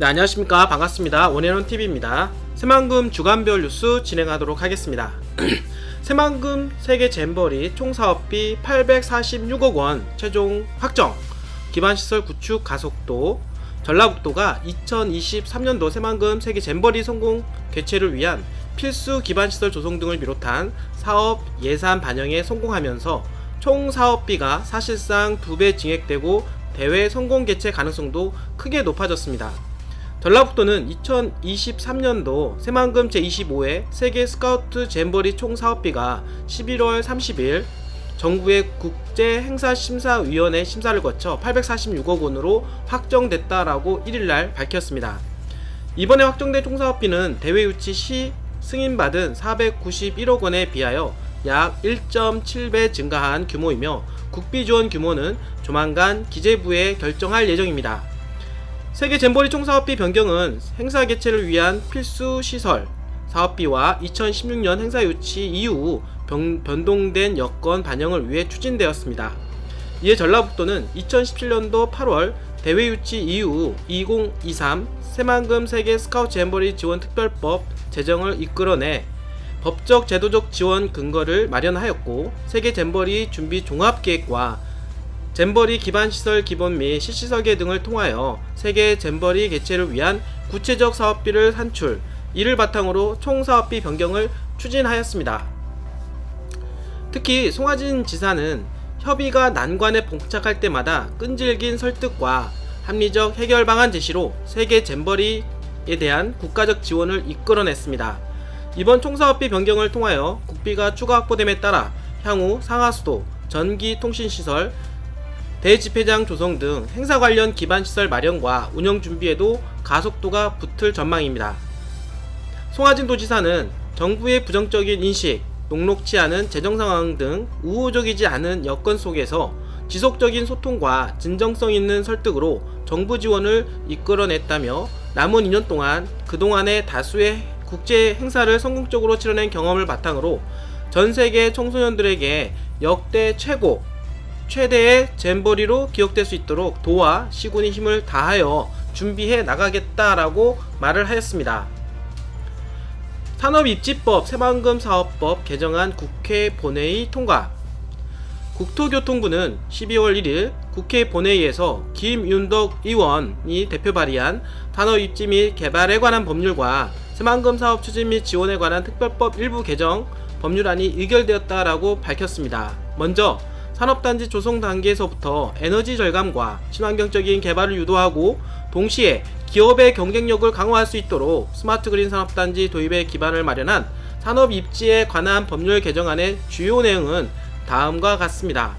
네, 안녕하십니까. 반갑습니다. 원앤원TV입니다. 새만금 주간별 뉴스 진행하도록 하겠습니다. 새만금 세계 잼버리 총 사업비 846억 원 최종 확정, 기반시설 구축 가속도, 전라북도가 2023년도 새만금 세계 잼버리 성공 개최를 위한 필수 기반시설 조성 등을 비롯한 사업 예산 반영에 성공하면서 총 사업비가 사실상 2배 증액되고 대회 성공 개최 가능성도 크게 높아졌습니다. 전라북도는 2023년도 새만금 제25회 세계 스카우트 잼버리 총 사업비가 11월 30일 정부의 국제행사심사위원회 심사를 거쳐 846억 원으로 확정됐다라고 1일날 밝혔습니다. 이번에 확정된 총 사업비는 대회 유치 시 승인받은 491억 원에 비하여 약 1.7배 증가한 규모이며 국비 지원 규모는 조만간 기재부에 결정할 예정입니다. 세계 잼버리 총 사업비 변경은 행사 개최를 위한 필수 시설 사업비와 2016년 행사 유치 이후 변동된 여건 반영을 위해 추진되었습니다. 이에 전라북도는 2017년도 8월 대회 유치 이후 2023 새만금 세계 스카우트 잼버리 지원 특별법 제정을 이끌어내 법적 제도적 지원 근거를 마련하였고, 세계 잼버리 준비 종합계획과 잼버리 기반시설 기본 및 실시설계 등을 통하여 세계 잼버리 개최를 위한 구체적 사업비를 산출, 이를 바탕으로 총 사업비 변경을 추진하였습니다. 특히 송하진 지사는 협의가 난관에 봉착할 때마다 끈질긴 설득과 합리적 해결 방안 제시로 세계 잼버리에 대한 국가적 지원을 이끌어냈습니다. 이번 총사업비 변경을 통하여 국비가 추가 확보됨에 따라 향후 상하수도, 전기통신시설, 대집회장 조성 등 행사 관련 기반시설 마련과 운영 준비에도 가속도가 붙을 전망입니다. 송하진 도지사는 정부의 부정적인 인식, 녹록치 않은 재정 상황 등 우호적이지 않은 여건 속에서 지속적인 소통과 진정성 있는 설득으로 정부 지원을 이끌어냈다며 남은 2년 동안 그동안의 다수의 국제 행사를 성공적으로 치러낸 경험을 바탕으로 전 세계 청소년들에게 역대 최대의 잼버리로 기억될 수 있도록 도와 시군이 힘을 다하여 준비해 나가겠다라고 말을 하였습니다. 산업입지법 새만금 사업법 개정안 국회 본회의 통과. 국토교통부는 12월 1일 국회 본회의에서 김윤덕 의원이 대표 발의한 산업입지 및 개발에 관한 법률과 새만금 사업 추진 및 지원에 관한 특별법 일부 개정 법률안이 의결되었다라고 밝혔습니다. 먼저 산업단지 조성 단계에서부터 에너지 절감과 친환경적인 개발을 유도하고 동시에 기업의 경쟁력을 강화할 수 있도록 스마트 그린 산업단지 도입에 기반을 마련한 산업입지에 관한 법률 개정안의 주요 내용은 다음과 같습니다.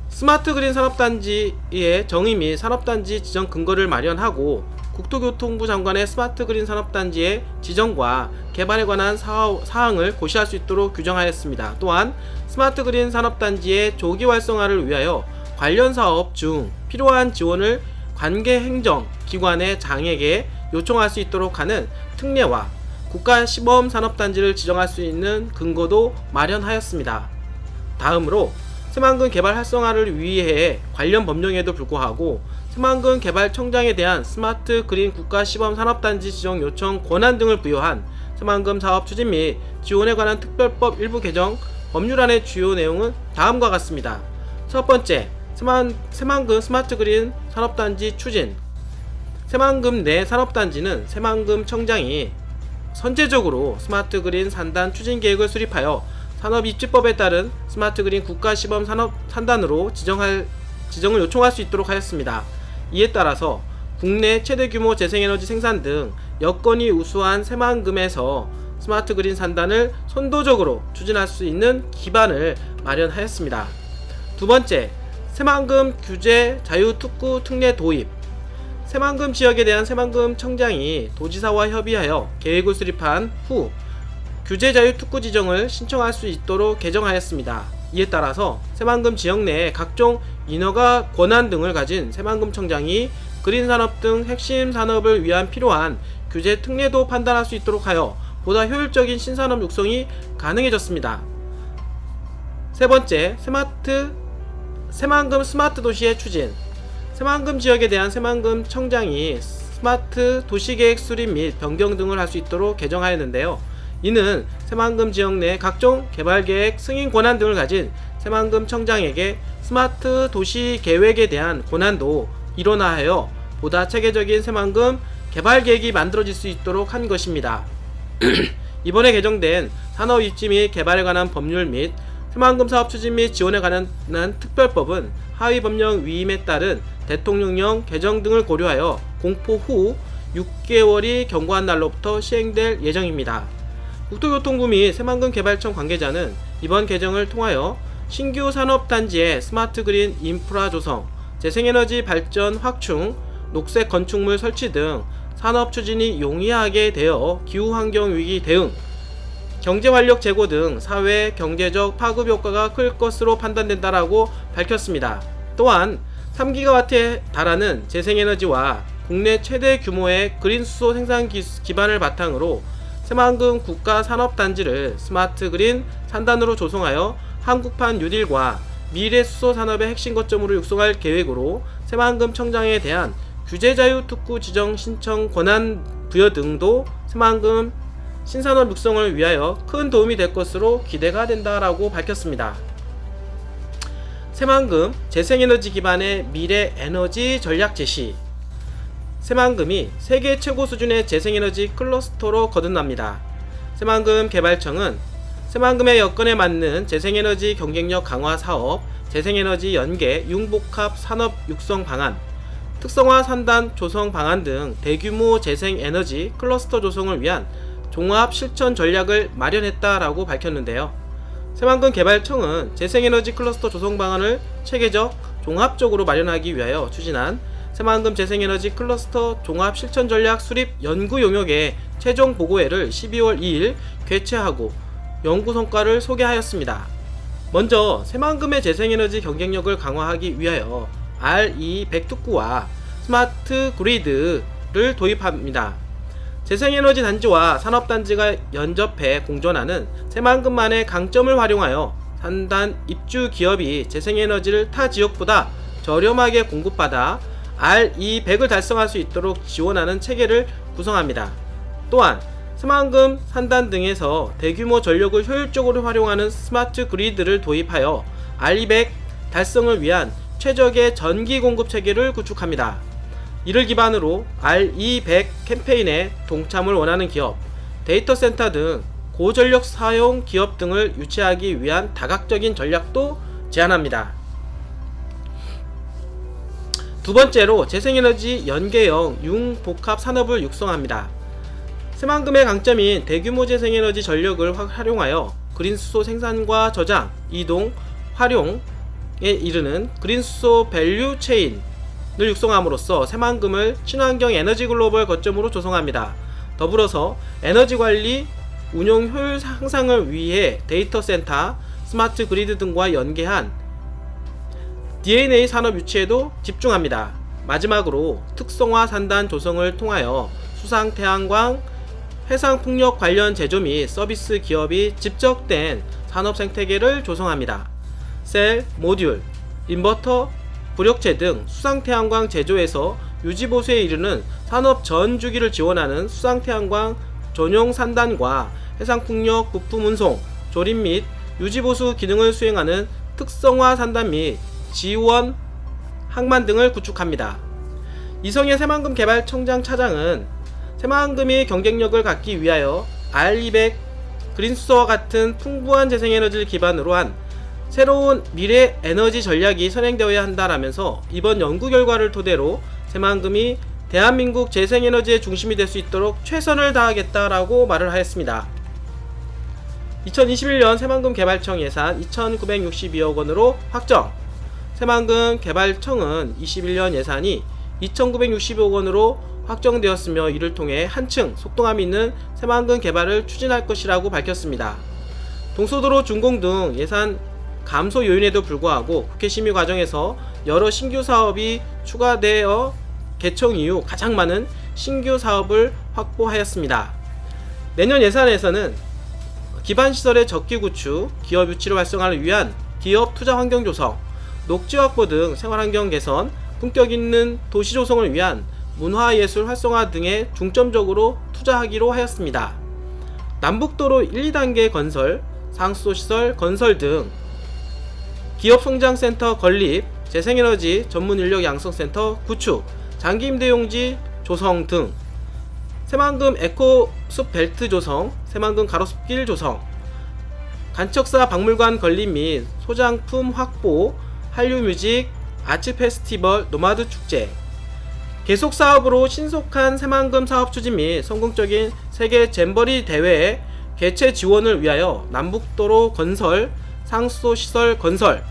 스마트 그린 산업단지의 정의 및 산업단지 지정 근거를 마련하고 국토교통부 장관의 스마트 그린 산업단지의 지정과 개발에 관한 사항을 고시할 수 있도록 규정하였습니다. 또한 스마트 그린 산업단지의 조기 활성화를 위하여 관련 사업 중 필요한 지원을 관계 행정 기관의 장에게 요청할 수 있도록 하는 특례와 국가 시범 산업단지를 지정할 수 있는 근거도 마련하였습니다. 다음으로 새만금 개발 활성화를 위해 관련 법령에도 불구하고 새만금 개발청장에 대한 스마트 그린 국가 시범 산업단지 지정 요청 권한 등을 부여한 새만금 사업 추진 및 지원에 관한 특별법 일부 개정 법률안의 주요 내용은 다음과 같습니다. 첫 번째, 새만금 스마트 그린 산업단지 추진. 새만금 내 산업단지는 새만금 청장이 선제적으로 스마트 그린 산단 추진 계획을 수립하여 산업입지법에 따른 스마트 그린 국가 시범 산업 산단으로 지정을 요청할 수 있도록 하였습니다. 이에 따라서 국내 최대 규모 재생에너지 생산 등 여건이 우수한 새만금에서 스마트 그린 산단을 선도적으로 추진할 수 있는 기반을 마련하였습니다. 두 번째, 새만금 규제 자유특구 특례 도입. 새만금 지역에 대한 새만금 청장이 도지사와 협의하여 계획을 수립한 후 규제 자유 특구 지정을 신청할 수 있도록 개정하였습니다. 이에 따라서 새만금 지역 내에 각종 인허가 권한 등을 가진 새만금 청장이 그린 산업 등 핵심 산업을 위한 필요한 규제 특례도 판단할 수 있도록 하여 보다 효율적인 신산업 육성이 가능해졌습니다. 세 번째, 새만금 스마트 도시의 추진. 새만금 지역에 대한 새만금 청장이 스마트 도시계획 수립 및 변경 등을 할 수 있도록 개정하였는데요. 이는 새만금 지역 내 각종 개발계획 승인 권한 등을 가진 새만금 청장에게 스마트 도시 계획에 대한 권한도 일원화하여 보다 체계적인 새만금 개발계획이 만들어질 수 있도록 한 것입니다. 이번에 개정된 산업 입지 및 개발에 관한 법률 및 새만금 사업 추진 및 지원에 관한 특별법은 하위 법령 위임에 따른 대통령령 개정 등을 고려하여 공포 후 6개월이 경과한 날로부터 시행될 예정입니다. 국토교통부 및 새만금 개발청 관계자는 이번 개정을 통하여 신규 산업단지의 스마트 그린 인프라 조성, 재생에너지 발전 확충, 녹색 건축물 설치 등 산업 추진이 용이하게 되어 기후환경 위기 대응, 경제활력 제고 등 사회 경제적 파급 효과가 클 것으로 판단된다라고 밝혔습니다. 또한 3기가와트에 달하는 재생에너지와 국내 최대 규모의 그린 수소 생산 기반을 바탕으로 새만금 국가산업단지를 스마트 그린 산단으로 조성하여 한국판 뉴딜과 미래 수소 산업의 핵심 거점으로 육성할 계획으로 새만금 청장에 대한 규제 자유 특구 지정 신청 권한 부여 등도 새만금 신산업 육성을 위하여 큰 도움이 될 것으로 기대가 된다라고 밝혔습니다. 새만금 재생에너지 기반의 미래 에너지 전략 제시. 새만금이 세계 최고 수준의 재생에너지 클러스터로 거듭납니다. 새만금 개발청은 새만금의 여건에 맞는 재생에너지 경쟁력 강화 사업, 재생에너지 연계 융복합 산업 육성 방안, 특성화 산단 조성 방안 등 대규모 재생에너지 클러스터 조성을 위한 종합 실천 전략을 마련했다라고 밝혔는데요. 새만금 개발청은 재생에너지 클러스터 조성 방안을 체계적, 종합적으로 마련하기 위하여 추진한 새만금 재생에너지 클러스터 종합 실천 전략 수립 연구 용역의 최종 보고회를 12월 2일 개최하고 연구 성과를 소개하였습니다. 먼저 새만금의 재생에너지 경쟁력을 강화하기 위하여 RE100 특구와 스마트 그리드를 도입합니다. 재생에너지 단지와 산업단지가 연접해 공존하는 새만금만의 강점을 활용하여 산단 입주 기업이 재생에너지를 타 지역보다 저렴하게 공급받아 RE100을 달성할 수 있도록 지원하는 체계를 구성합니다. 또한 새만금 산단 등에서 대규모 전력을 효율적으로 활용하는 스마트 그리드를 도입하여 RE100 달성을 위한 최적의 전기 공급 체계를 구축합니다. 이를 기반으로 RE100 캠페인에 동참을 원하는 기업, 데이터 센터 등 고전력 사용 기업 등을 유치하기 위한 다각적인 전략도 제안합니다. 두 번째로 재생에너지 연계형 융복합 산업을 육성합니다. 새만금의 강점인 대규모 재생에너지 전력을 활용하여 그린 수소 생산과 저장, 이동, 활용에 이르는 그린 수소 밸류 체인을 육성함으로써 새만금을 친환경 에너지 글로벌 거점으로 조성합니다. 더불어서 에너지 관리, 운용 효율 향상을 위해 데이터 센터, 스마트 그리드 등과 연계한 DNA 산업 유치에도 집중합니다. 마지막으로 특성화 산단 조성을 통하여 수상 태양광, 해상 풍력 관련 제조 및 서비스 기업이 집적된 산업 생태계를 조성합니다. 셀, 모듈, 인버터, 부력체 등 수상 태양광 제조에서 유지 보수에 이르는 산업 전 주기를 지원하는 수상 태양광 전용 산단과 해상 풍력 부품 운송, 조립 및 유지 보수 기능을 수행하는 특성화 산단 및 지원 항만 등을 구축합니다. 이성의 새만금 개발청장 차장은 새만금이 경쟁력을 갖기 위하여 RE100 그린수소와 같은 풍부한 재생에너지를 기반으로 한 새로운 미래 에너지 전략이 선행되어야 한다라면서 이번 연구 결과를 토대로 새만금이 대한민국 재생에너지의 중심이 될 수 있도록 최선을 다하겠다라고 말을 하였습니다. 2021년 새만금 개발청 예산 2,962억 원으로 확정. 새만금 개발청은 21년 예산이 2,960억 원으로 확정되었으며 이를 통해 한층 속도감 있는 새만금 개발을 추진할 것이라고 밝혔습니다. 동서도로 준공 등 예산 감소 요인에도 불구하고 국회 심의 과정에서 여러 신규 사업이 추가되어 개청 이후 가장 많은 신규 사업을 확보하였습니다. 내년 예산에서는 기반시설의 적기 구축, 기업 유치를 활성화를 위한 기업 투자 환경 조성, 녹지 확보 등 생활환경 개선, 품격 있는 도시 조성을 위한 문화예술 활성화 등에 중점적으로 투자하기로 하였습니다. 남북도로 1, 2단계 건설, 상수도시설 건설 등 기업성장센터 건립, 재생에너지 전문인력 양성센터 구축, 장기임대용지 조성 등 새만금 에코숲 벨트 조성, 새만금 가로수길 조성, 간척사 박물관 건립 및 소장품 확보, 한류뮤직, 아츠 페스티벌, 노마드 축제, 계속 사업으로 신속한 새만금 사업 추진 및 성공적인 세계 잼버리 대회 개최 지원을 위하여 남북도로 건설, 상수도 시설 건설,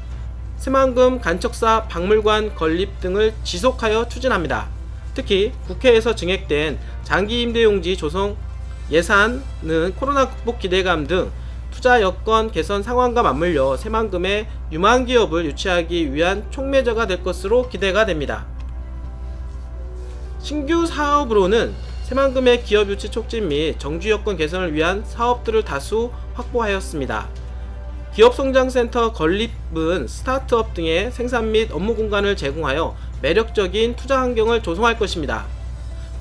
새만금 간척사 박물관 건립 등을 지속하여 추진합니다. 특히 국회에서 증액된 장기 임대용지 조성 예산은 코로나 극복 기대감 등 투자 여건 개선 상황과 맞물려 새만금의 유망 기업을 유치하기 위한 촉매제가 될 것으로 기대가 됩니다. 신규 사업으로는 새만금의 기업 유치 촉진 및 정주 여건 개선을 위한 사업들을 다수 확보하였습니다. 기업성장센터 건립은 스타트업 등의 생산 및 업무 공간을 제공하여 매력적인 투자 환경을 조성할 것입니다.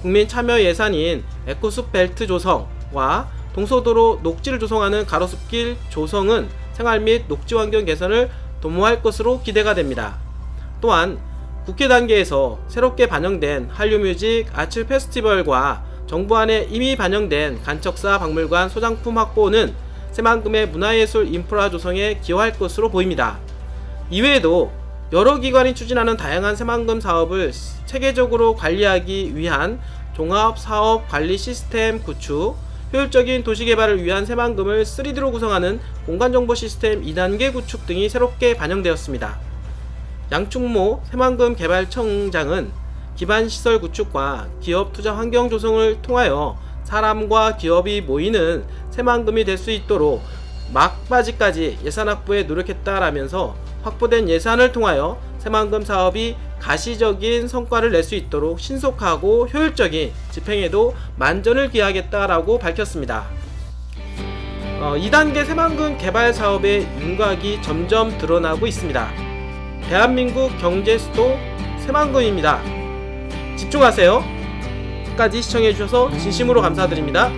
국민 참여 예산인 에코숲 벨트 조성과 동서도로 녹지를 조성하는 가로수길 조성은 생활 및 녹지 환경 개선을 도모할 것으로 기대가 됩니다. 또한 국회 단계에서 새롭게 반영된 한류뮤직 아츠 페스티벌과 정부 안에 이미 반영된 간척사 박물관 소장품 확보는 새만금의 문화예술 인프라 조성에 기여할 것으로 보입니다. 이외에도 여러 기관이 추진하는 다양한 새만금 사업을 체계적으로 관리하기 위한 종합사업 관리 시스템 구축, 효율적인 도시개발을 위한 새만금을 3D로 구성하는 공간정보 시스템 2단계 구축 등이 새롭게 반영되었습니다. 양충모 새만금 개발청장은 기반시설 구축과 기업 투자 환경 조성을 통하여 사람과 기업이 모이는 새만금이 될 수 있도록 막바지까지 예산 확보에 노력했다라면서 확보된 예산을 통하여 새만금 사업이 가시적인 성과를 낼 수 있도록 신속하고 효율적인 집행에도 만전을 기하겠다라고 밝혔습니다. 2단계 새만금 개발 사업의 윤곽이 점점 드러나고 있습니다. 대한민국 경제 수도 새만금입니다. 집중하세요. 끝까지 시청해주셔서 진심으로 감사드립니다.